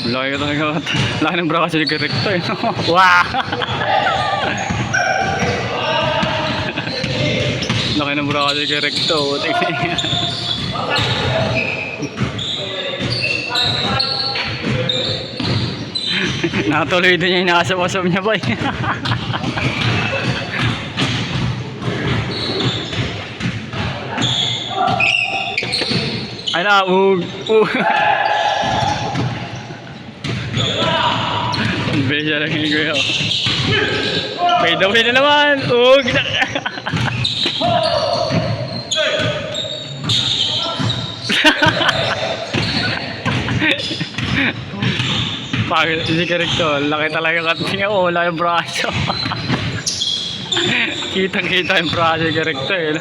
Laki ka talaga. Laki ng braso ni Recto eh. No? Wow! Laki ng braso ni Recto. Nakatuloy din yung nakasama-sama niya ba eh. Ay na, Besya lang yung kuya. Fade away na naman. Pagod si Recto. Laki talaga katingin. Laki yung braso. Kitang-kita yung braso ni Recto eh.